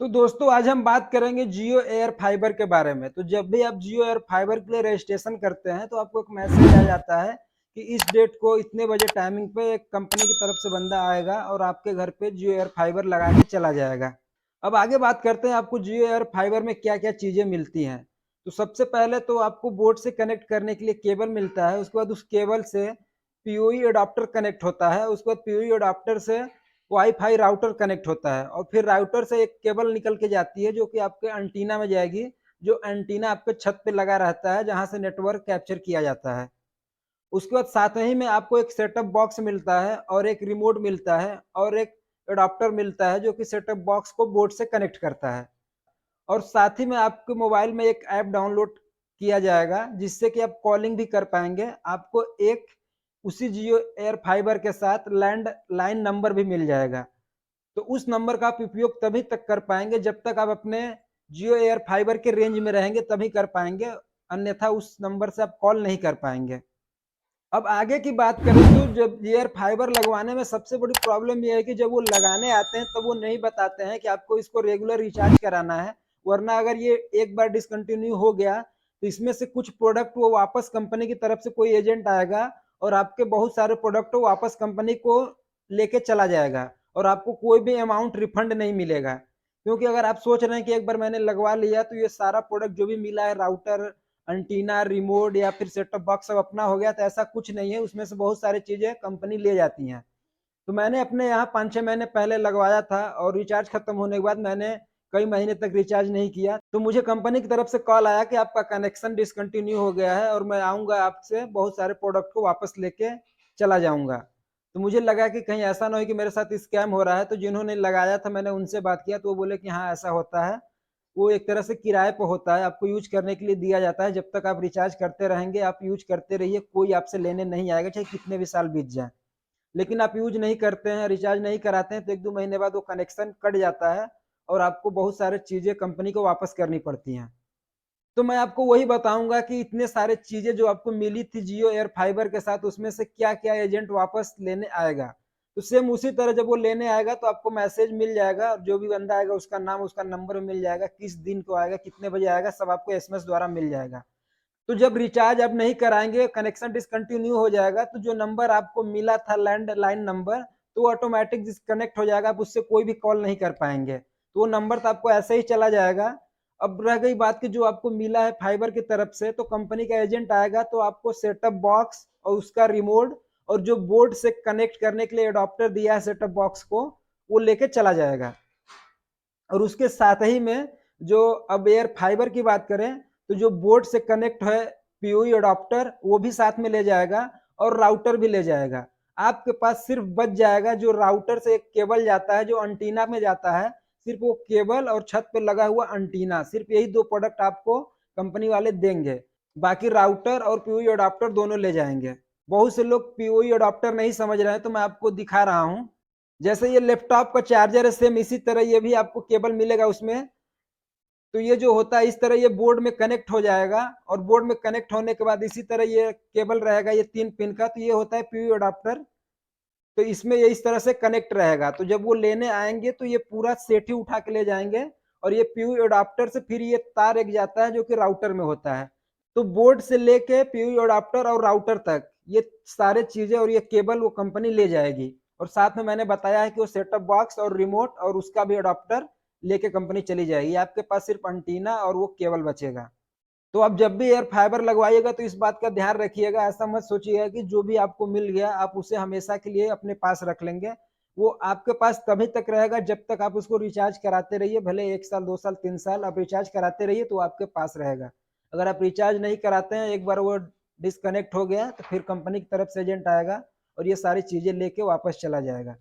दोस्तों आज हम बात करेंगे जियो एयर फाइबर के बारे में। तो जब भी आप जियो एयर फाइबर के लिए रजिस्ट्रेशन करते हैं तो आपको एक मैसेज आ जाता है कि इस डेट को इतने बजे टाइमिंग पे एक कंपनी की तरफ से बंदा आएगा और आपके घर पे जियो एयर फाइबर लगा के चला जाएगा। अब आगे बात करते हैं आपको जियो एयर फाइबर में क्या-क्या चीज़ें मिलती हैं। तो सबसे पहले तो आपको बोर्ड से कनेक्ट करने के लिए केबल मिलता है, उसके बाद उस केबल से पीओई अडॉप्टर कनेक्ट होता है, उसके बाद पीओई अडॉप्टर से वाईफाई राउटर कनेक्ट होता है और फिर राउटर से एक केबल निकल के जाती है जो कि आपके एंटीना में जाएगी। जो एंटीना आपके छत पे लगा रहता है जहाँ से नेटवर्क कैप्चर किया जाता है। उसके बाद साथ ही में आपको एक सेटअप बॉक्स मिलता है और एक रिमोट मिलता है और एक एडाप्टर मिलता है जो कि सेटअप बॉक्स को बोर्ड से कनेक्ट करता है। और साथ ही में आपके मोबाइल में एक ऐप डाउनलोड किया जाएगा जिससे कि आप कॉलिंग भी कर पाएँगे। आपको एक उसी जियो एयर फाइबर के साथ लैंडलाइन नंबर भी मिल जाएगा। तो उस नंबर का आप उपयोग तभी तक कर पाएँगे जब तक आप अपने जियो एयर फाइबर के रेंज में रहेंगे तभी कर पाएँगे, अन्यथा उस नंबर से आप कॉल नहीं कर पाएँगे। अब आगे की बात करें तो जब एयर फाइबर लगवाने में सबसे बड़ी प्रॉब्लम ये है कि जब वो लगाने आते हैं तब वो नहीं बताते हैं कि आपको इसको रेगुलर रिचार्ज कराना है, वरना अगर ये एक बार डिसकंटिन्यू हो गया तो इसमें से कुछ प्रोडक्ट वो वापस कंपनी की तरफ से कोई एजेंट आएगा और आपके बहुत सारे प्रोडक्ट वो वापस कंपनी को लेके चला जाएगा और आपको कोई भी अमाउंट रिफंड नहीं मिलेगा। क्योंकि अगर आप सोच रहे हैं कि एक बार मैंने लगवा लिया तो ये सारा प्रोडक्ट जो भी मिला है राउटर, एंटीना, रिमोट या फिर सेट टॉप बॉक्स सब अपना हो गया, तो ऐसा कुछ नहीं है, उसमें से बहुत सारी चीज़ें कंपनी ले जाती हैं। तो मैंने अपने यहाँ 5-6 महीने पहले लगवाया था और रिचार्ज खत्म होने के बाद मैंने कई महीने तक रिचार्ज नहीं किया। तो मुझे कंपनी की तरफ से कॉल आया कि आपका कनेक्शन डिसकंटिन्यू हो गया है और मैं आऊँगा आपसे बहुत सारे प्रोडक्ट को वापस लेके चला जाऊँगा। तो मुझे लगा कि कहीं ऐसा ना हो कि मेरे साथ स्कैम हो रहा है, तो जिन्होंने लगाया था मैंने उनसे बात किया तो वो बोले कि हाँ, ऐसा होता है। वो एक तरह से किराए पे होता है, आपको यूज़ करने के लिए दिया जाता है, जब तक आप रिचार्ज करते रहेंगे, आप यूज़ करते रहिए, कोई आपसे लेने नहीं आएगा, चाहे कितने भी साल बीत जाएँ। लेकिन आप यूज़ नहीं करते हैं, रिचार्ज नहीं कराते हैं, तो 1-2 महीने बाद वो कनेक्शन कट जाता है और आपको बहुत सारी चीज़ें कंपनी को वापस करनी पड़ती हैं। तो मैं आपको वही बताऊँगा कि इतने सारे चीज़ें जो आपको मिली थी जियो एयर फाइबर के साथ, उसमें से क्या-क्या एजेंट वापस लेने आएगा। तो सेम उसी तरह जब वो लेने आएगा तो आपको मैसेज मिल जाएगा और जो भी बंदा आएगा उसका नाम, उसका नंबर मिल जाएगा, किस दिन को आएगा, कितने बजे आएगा, सब आपको एसएमएस द्वारा मिल जाएगा। तो जब रिचार्ज आप नहीं कराएँगे, कनेक्शन डिसकंटिन्यू हो जाएगा, तो जो नंबर आपको मिला था लैंडलाइन नंबर, तो वो ऑटोमैटिक डिस्कनेक्ट हो जाएगा, आप उससे कोई भी कॉल नहीं कर पाएँगे। तो वो नंबर तो आपको ऐसे ही चला जाएगा। अब रह गई बात कि जो आपको मिला है फाइबर की तरफ से, तो कंपनी का एजेंट आएगा तो आपको सेटअप बॉक्स और उसका रिमोट और जो बोर्ड से कनेक्ट करने के लिए एडाप्टर दिया है सेटअप बॉक्स को, वो लेके चला जाएगा। और उसके साथ ही में जो अब एयर फाइबर की बात करें, तो जो बोर्ड से कनेक्ट है पीओई अडॉप्टर वो भी साथ में ले जाएगा और राउटर भी ले जाएगा। आपके पास सिर्फ बच जाएगा जो राउटर से एक केबल जाता है, जो एंटीना में जाता है, सिर्फ वो केबल और छत पे लगा हुआ एंटीना, सिर्फ यही 2 प्रोडक्ट आपको कंपनी वाले देंगे। बाकी राउटर और पीओई अडॉप्टर दोनों ले जाएँगे। बहुत से लोग पीओई अडॉप्टर नहीं समझ रहे हैं, तो मैं आपको दिखा रहा हूँ। जैसे ये लैपटॉप का चार्जर है सेम इसी तरह ये भी आपको केबल मिलेगा उसमें। तो ये जो होता है इस तरह ये बोर्ड में कनेक्ट हो जाएगा और बोर्ड में कनेक्ट होने के बाद इसी तरह ये केबल रहेगा ये 3 पिन का, तो ये होता है पीयू अडॉप्टर। तो इसमें ये इस तरह से कनेक्ट रहेगा। तो जब वो लेने आएँगे तो ये पूरा सेट ही उठा के ले जाएँगे और ये पीयू अडॉप्टर से फिर ये तार एक जाता है जो कि राउटर में होता है। तो बोर्ड से लेके पीयू अडॉप्टर और राउटर तक ये सारे चीज़ें और ये केबल वो कंपनी ले जाएगी। और साथ में मैंने बताया है कि वो सेट टॉप बॉक्स और रिमोट और उसका भी अडॉप्टर लेके कंपनी चली जाएगी। आपके पास सिर्फ एंटीना और वो केबल बचेगा। तो आप जब भी एयर फाइबर लगवाइएगा तो इस बात का ध्यान रखिएगा, ऐसा मत सोचिएगा कि जो भी आपको मिल गया आप उसे हमेशा के लिए अपने पास रख लेंगे। वो आपके पास तभी तक रहेगा जब तक आप उसको रिचार्ज कराते रहिए, भले 1 साल, 2 साल, 3 साल आप रिचार्ज कराते रहिए तो आपके पास रहेगा। अगर आप रिचार्ज नहीं कराते हैं, एक बार वो डिस्कनेक्ट हो गया तो फिर कंपनी की तरफ से एजेंट आएगा और ये सारी चीज़ें लेके वापस चला जाएगा।